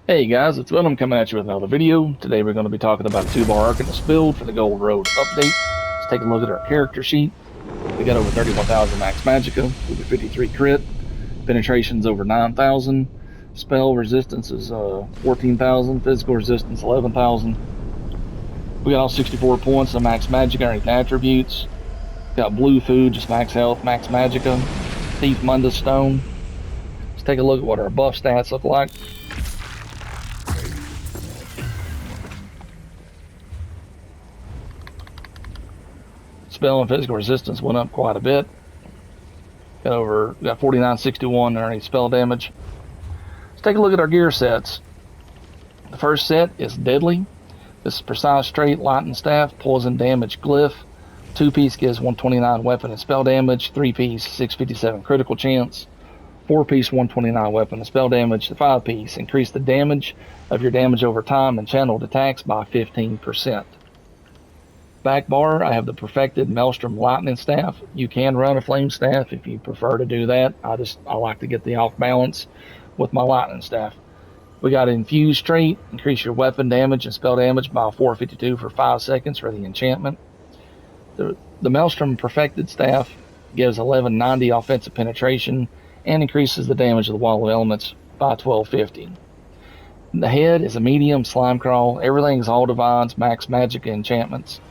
Hey guys, it's Venom coming at you with another video. Today we're going to be talking about a 2-bar Arcanist build for the Gold Road update. Let's take a look at our character sheet. We got over 31,000 max magicka with a 53 crit. Penetration's over 9,000. Spell resistance is 14,000. Physical resistance 11,000. We got all 64 points of max magicka underneath attributes. Got blue food, just max health, max magicka. Thief Mundus Stone. Let's take a look at what our buff stats look like. Spell and physical resistance went up quite a bit. Got 4961 underneath spell damage. Let's take a look at our gear sets. The first set is Deadly. This is Precise Straight, Lightning Staff, Poison Damage Glyph. 2-piece gives 129 weapon and spell damage. 3-piece 657 critical chance. 4-piece 129 weapon and spell damage. The 5-piece increase the damage of your damage over time and channeled attacks by 15%. Back bar, I have the Perfected Maelstrom Lightning Staff. You can run a Flame Staff if you prefer to do that. I like to get the off balance with my Lightning Staff. We got Infused Trait, increase your weapon damage and spell damage by 452 for 5 seconds for the enchantment. The Maelstrom Perfected Staff gives 1190 offensive penetration and increases the damage of the Wall of Elements by 1250. The head is a medium slime crawl. Everything is all divines, max magic enchantments.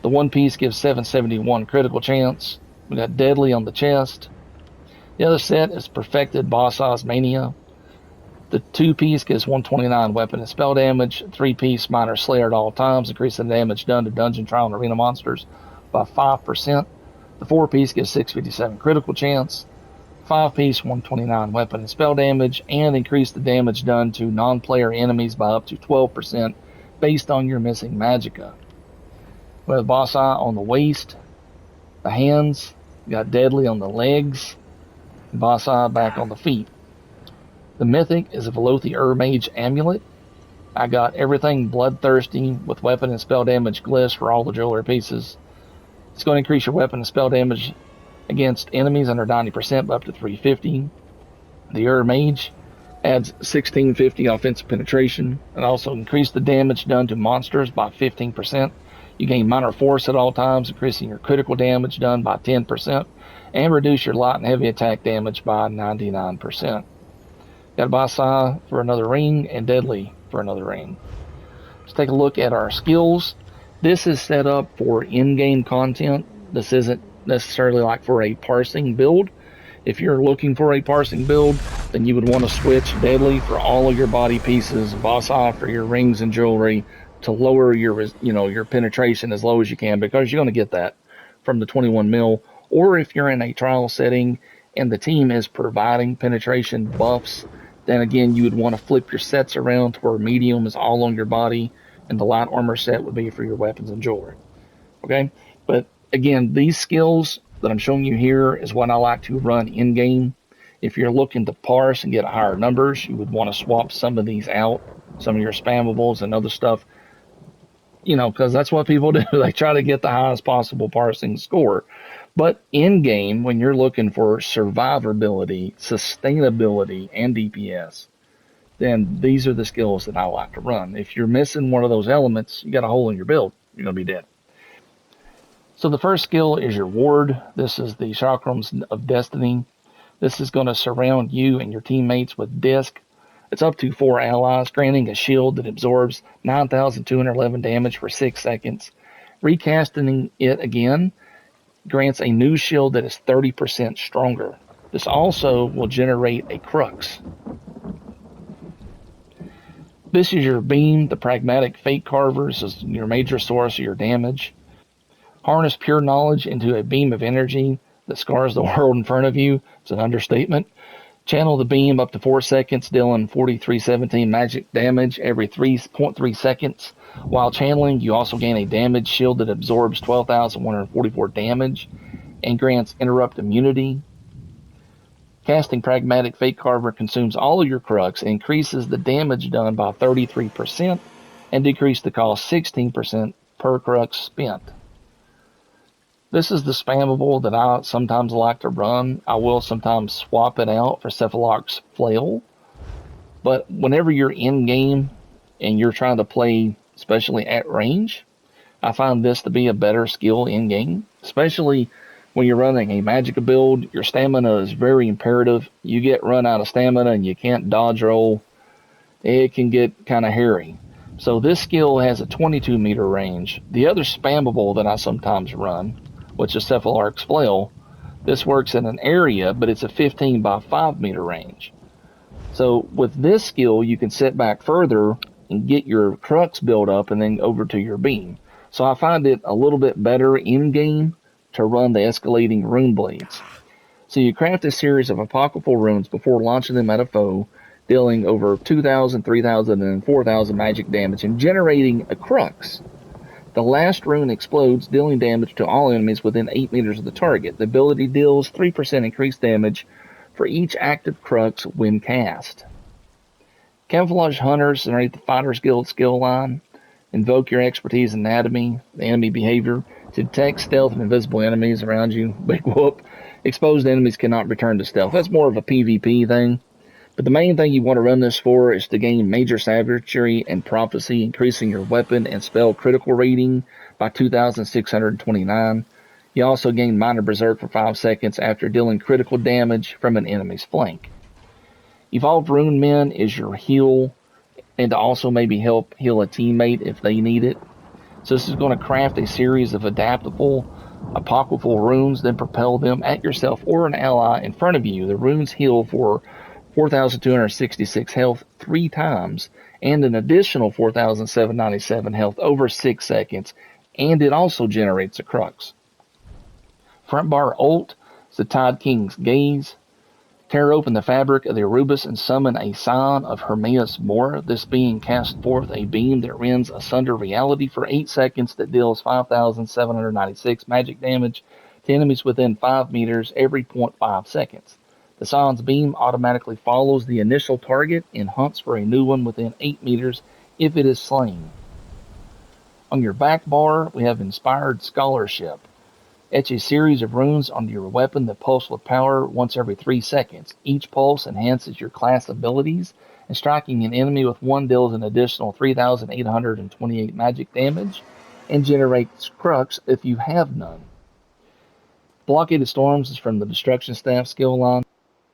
The 1-piece gives 771 critical chance. We got Deadly on the chest. The other set is Perfected Boss Size Mania. The 2-piece gives 129 weapon and spell damage. 3-piece Minor Slayer at all times, increasing the damage done to dungeon, trial, and arena monsters by 5%. The 4-piece gives 657 critical chance. 5-piece 129 weapon and spell damage, and increase the damage done to non-player enemies by up to 12% based on your missing magicka. We have Boss Eye on the waist, the hands, we got Deadly on the legs, and Boss Eye back on the feet. The mythic is a Velothi Mage Amulet. I got everything bloodthirsty with weapon and spell damage glyphs for all the jewelry pieces. It's going to increase your weapon and spell damage against enemies under 90% by up to 350. The Mage adds 1650 offensive penetration and also increase the damage done to monsters by 15%. You gain minor force at all times, increasing your critical damage done by 10%, and reduce your light and heavy attack damage by 99%. Got Boss Eye for another ring and Deadly for another ring. Let's take a look at our skills. This is set up for in-game content. This isn't necessarily like for a parsing build. If you're looking for a parsing build, then you would want to switch Deadly for all of your body pieces, Boss Eye for your rings and jewelry, to lower your penetration as low as you can, because you're going to get that from the 21 mil. Or if you're in a trial setting and the team is providing penetration buffs, then again you would want to flip your sets around to where medium is all on your body and the light armor set would be for your weapons and jewelry. Okay, but again, these skills that I'm showing you here is what I like to run in game. If you're looking to parse and get higher numbers, you would want to swap some of these out, some of your spammables and other stuff, because that's what people do. They try to get the highest possible parsing score. But in game, when you're looking for survivability, sustainability, and DPS, then these are the skills that I like to run. If you're missing one of those elements, you got a hole in your build, you're going to be dead. So the first skill is your Ward. This is the Chakrams of Destiny. This is going to surround you and your teammates with disc. It's up to 4 allies, granting a shield that absorbs 9,211 damage for 6 seconds. Recasting it again grants a new shield that is 30% stronger. This also will generate a Crux. This is your Beam, the Pragmatic Fate Carver. This is your major source of your damage. Harness pure knowledge into a beam of energy that scars the world in front of you. It's an understatement. Channel the beam up to 4 seconds, dealing 4317 magic damage every 3.3 seconds. While channeling, you also gain a damage shield that absorbs 12,144 damage and grants interrupt immunity. Casting Pragmatic Fate Carver consumes all of your Crux and increases the damage done by 33% and decreases the cost 16% per Crux spent. This is the spammable that I sometimes like to run. I will sometimes swap it out for Cephaloc's Flail. But whenever you're in game and you're trying to play, especially at range, I find this to be a better skill in game, especially when you're running a Magicka build. Your stamina is very imperative. You get run out of stamina and you can't dodge roll, it can get kind of hairy. So this skill has a 22 meter range. The other spammable that I sometimes run, which is Cephaloarc's Flail, this works in an area, but it's a 15 by 5 meter range. So with this skill, you can sit back further and get your crux built up and then over to your beam. So I find it a little bit better in game to run the escalating rune blades. So you craft a series of apocryphal runes before launching them at a foe, dealing over 2,000, 3,000, and 4,000 magic damage and generating a crux. The last rune explodes, dealing damage to all enemies within 8 meters of the target. The ability deals 3% increased damage for each active crux when cast. Camouflage Hunters underneath the Fighters Guild skill line. Invoke your expertise in anatomy, the enemy behavior, to detect stealth and invisible enemies around you. Big whoop. Exposed enemies cannot return to stealth. That's more of a PvP thing. But the main thing you want to run this for is to gain major savagery and prophecy, increasing your weapon and spell critical rating by 2,629. You also gain minor berserk for 5 seconds after dealing critical damage from an enemy's flank. Evolved Rune Men is your heal, and to also maybe help heal a teammate if they need it. So this is going to craft a series of adaptable apocryphal runes, then propel them at yourself or an ally in front of you. The runes heal for 4,266 health 3 times, and an additional 4,797 health over 6 seconds, and it also generates a crux. Front bar ult is the Tide King's Gaze. Tear open the fabric of the Erebus and summon a sign of Hermaeus Mora, this being cast forth a beam that rends asunder reality for 8 seconds that deals 5,796 magic damage to enemies within 5 meters every 0.5 seconds. The sign's beam automatically follows the initial target and hunts for a new one within 8 meters if it is slain. On your back bar, we have Inspired Scholarship. Etch a series of runes onto your weapon that pulse with power once every 3 seconds. Each pulse enhances your class abilities, and striking an enemy with one deals an additional 3,828 magic damage and generates crux if you have none. Blockaded Storms is from the Destruction Staff skill line.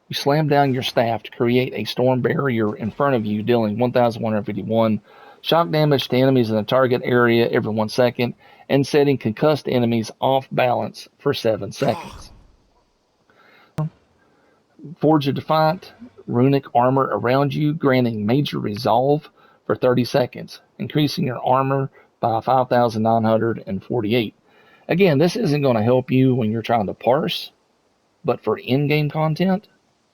You slam down your staff to create a storm barrier in front of you, dealing 1,151 shock damage to enemies in the target area every 1 second, and setting concussed enemies off balance for 7 seconds. Forge a Defiant, runic armor around you, granting major resolve for 30 seconds, increasing your armor by 5,948. Again, this isn't going to help you when you're trying to parse, but for in-game content,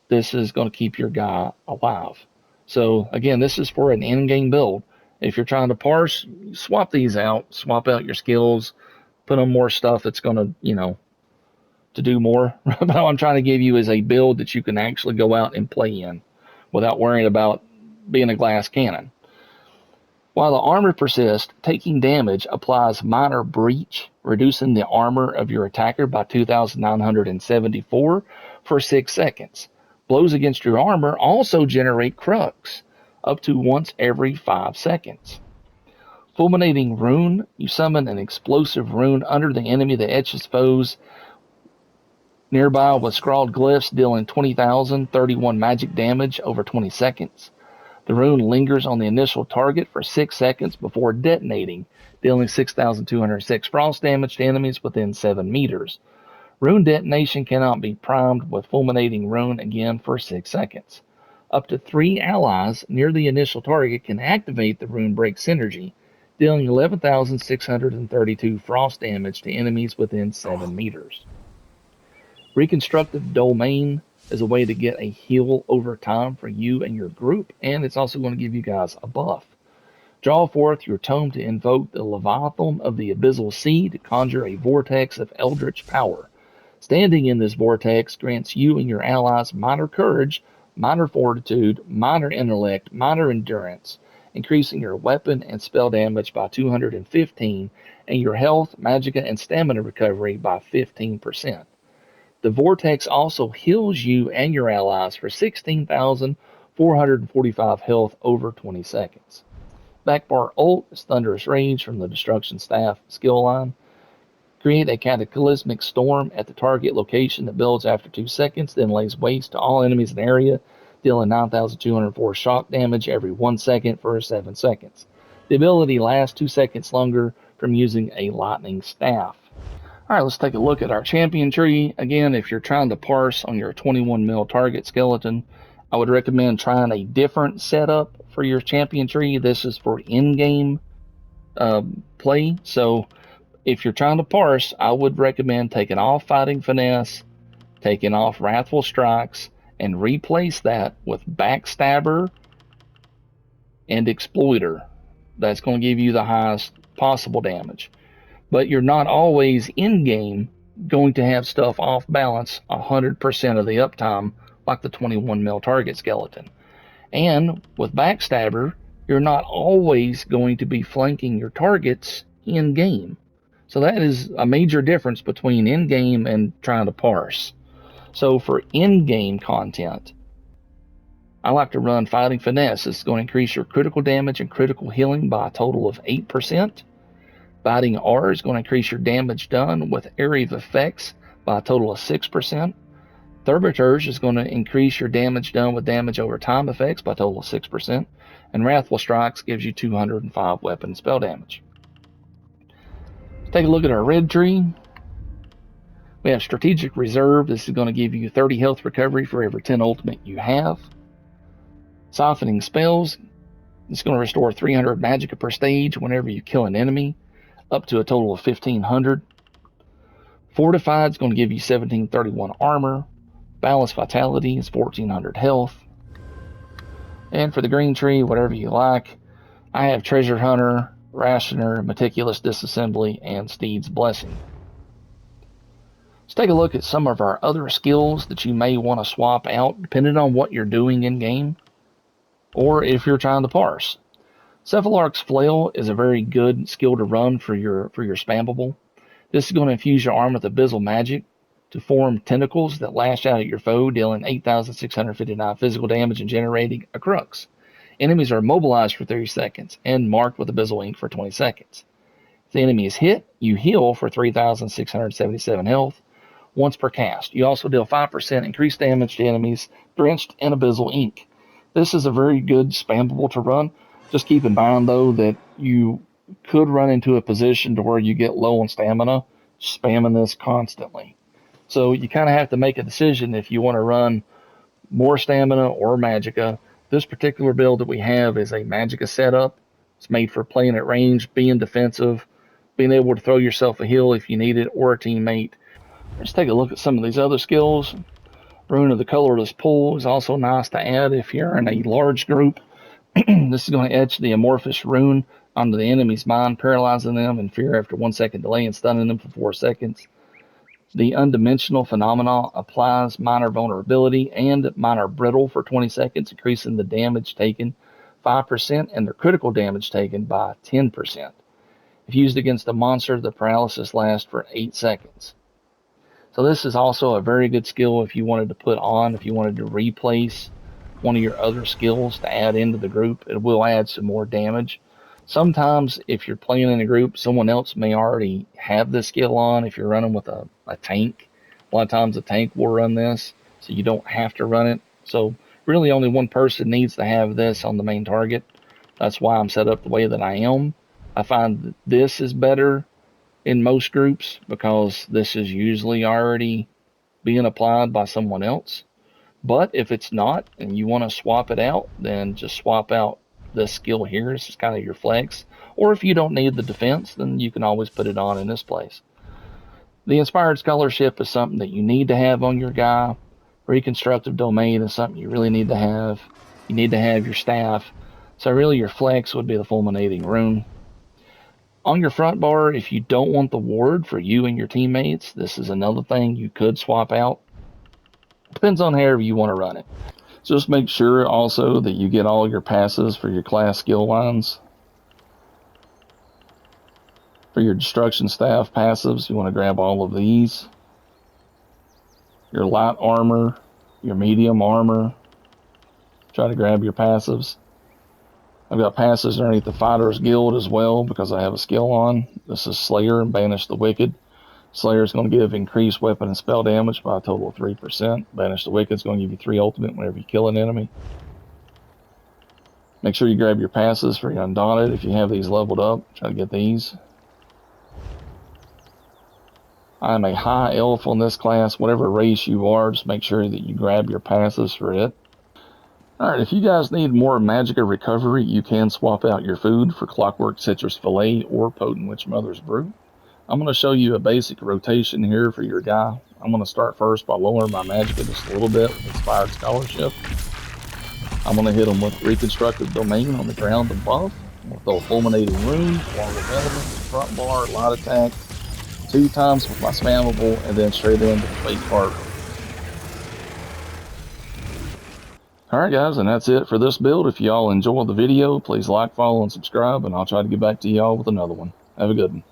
this is going to keep your guy alive. So again, this is for an in-game build. If you're trying to parse, swap these out, swap out your skills, put on more stuff that's going to, to do more. But all I'm trying to give you is a build that you can actually go out and play in without worrying about being a glass cannon. While the armor persists, taking damage applies minor breach, reducing the armor of your attacker by 2,974 for 6 seconds. Blows against your armor also generate crux, up to once every 5 seconds. Fulminating Rune, you summon an explosive rune under the enemy that etches foes nearby with scrawled glyphs, dealing 20,031 magic damage over 20 seconds. The rune lingers on the initial target for 6 seconds before detonating, dealing 6,206 frost damage to enemies within 7 meters. Rune detonation cannot be primed with Fulminating Rune again for 6 seconds. Up to 3 allies near the initial target can activate the Rune Break synergy, dealing 11,632 frost damage to enemies within 7 meters. Reconstructive Domain is a way to get a heal over time for you and your group, and it's also going to give you guys a buff. Draw forth your tome to invoke the Leviathan of the Abyssal Sea to conjure a vortex of eldritch power. Standing in this vortex grants you and your allies minor courage, minor fortitude, minor intellect, minor endurance, increasing your weapon and spell damage by 215, and your health, magicka, and stamina recovery by 15%. The vortex also heals you and your allies for 445 health over 20 seconds. Backbar ult is Thunderous Rage from the Destruction Staff skill line. Create a cataclysmic storm at the target location that builds after 2 seconds, then lays waste to all enemies in the area, dealing 9,204 shock damage every 1 second for 7 seconds. The ability lasts 2 seconds longer from using a lightning staff. Alright, let's take a look at our champion tree. Again, if you're trying to parse on your 21 mil target skeleton, I would recommend trying a different setup for your champion tree. This is for in-game play, so if you're trying to parse, I would recommend taking off Fighting Finesse, taking off Wrathful Strikes, and replace that with Backstabber and Exploiter. That's going to give you the highest possible damage. But you're not always in-game going to have stuff off balance 100% of the uptime like the 21 mil target skeleton. And with Backstabber, you're not always going to be flanking your targets in-game. So that is a major difference between in-game and trying to parse. So for in-game content, I like to run Fighting Finesse. It's going to increase your critical damage and critical healing by a total of 8%. Biting R is going to increase your damage done with area of effects by a total of 6%. Thaumaturge is going to increase your damage done with damage over time effects by a total of 6%. And Wrathful Strikes gives you 205 weapon spell damage. Take a look at our red tree. We have Strategic Reserve. This is going to give you 30 health recovery for every 10 ultimate you have. Softening Spells. It's going to restore 300 magicka per stage whenever you kill an enemy, up to a total of 1,500. Fortified is going to give you 1,731 armor. Balanced Vitality is 1,400 health. And for the green tree, whatever you like, I have Treasure Hunter, Rationer, Meticulous Disassembly, and Steed's Blessing. Let's take a look at some of our other skills that you may want to swap out depending on what you're doing in game, or if you're trying to parse. Cephalarch's Flail is a very good skill to run for your spammable. This is going to infuse your arm with Abyssal Magic to form tentacles that lash out at your foe, dealing 8,659 physical damage and generating a crux. Enemies are immobilized for 30 seconds and marked with Abyssal Ink for 20 seconds. If the enemy is hit, you heal for 3,677 health once per cast. You also deal 5% increased damage to enemies drenched in Abyssal Ink. This is a very good spammable to run. Just keep in mind, though, that you could run into a position to where you get low on stamina spamming this constantly. So you kind of have to make a decision if you want to run more stamina or magicka. This particular build that we have is a magicka setup. It's made for playing at range, being defensive, being able to throw yourself a heal if you need it, or a teammate. Let's take a look at some of these other skills. Rune of the Colorless Pool is also nice to add if you're in a large group. This is going to etch the amorphous rune onto the enemy's mind, paralyzing them in fear after 1 second delay and stunning them for 4 seconds. The Undimensional Phenomenon applies minor vulnerability and minor brittle for 20 seconds, increasing the damage taken 5% and their critical damage taken by 10%. If used against a monster, the paralysis lasts for 8 seconds. So this is also a very good skill if you wanted to put on, if you wanted to replace one of your other skills to add into the group. It will add some more damage. Sometimes if you're playing in a group, someone else may already have this skill on. If you're running with a tank, a lot of times a tank will run this, so you don't have to run it. So really only one person needs to have this on the main target. That's why I'm set up the way that I am. I find that this is better in most groups because this is usually already being applied by someone else. But if it's not and you want to swap it out, then just swap out this skill here. This is kind of your flex. Or if you don't need the defense, then you can always put it on in this place. The Inspired Scholarship is something that you need to have on your guy. Reconstructive Domain is something you really need to have. You need to have your staff. So really your flex would be the Fulminating Rune. On your front bar, if you don't want the ward for you and your teammates, this is another thing you could swap out. Depends on however you want to run it. Just make sure also that you get all your passes for your class skill lines. For your Destruction Staff passives, you want to grab all of these. Your light armor, your medium armor, which Try to grab your passives. I've got passives underneath the Fighter's Guild as well because I have a skill on. This is Slayer and Banish the Wicked. Slayer is going to give increased weapon and spell damage by a total of 3%. Banish the Wicked is going to give you 3 ultimate whenever you kill an enemy. Make sure you grab your passes for your Undaunted if you have these leveled up. Try to get these. I am a high elf on this class. Whatever race you are, just make sure that you grab your passes for it. Alright, if you guys need more Magicka recovery, you can swap out your food for Clockwork Citrus Fillet or Potent Witch Mother's Brew. I'm going to show you a basic rotation here for your guy. I'm going to start first by lowering my Magicka just a little bit with Inspired Scholarship. I'm going to hit him with Reconstructed Domain on the ground above. I'm going to throw Fulminating Rune, Wall of Elements, Front Bar, Light Attack, 2 times with my Spammable, and then straight into the Fate Card. Alright guys, and that's it for this build. If y'all enjoyed the video, please like, follow, and subscribe, and I'll try to get back to y'all with another one. Have a good one.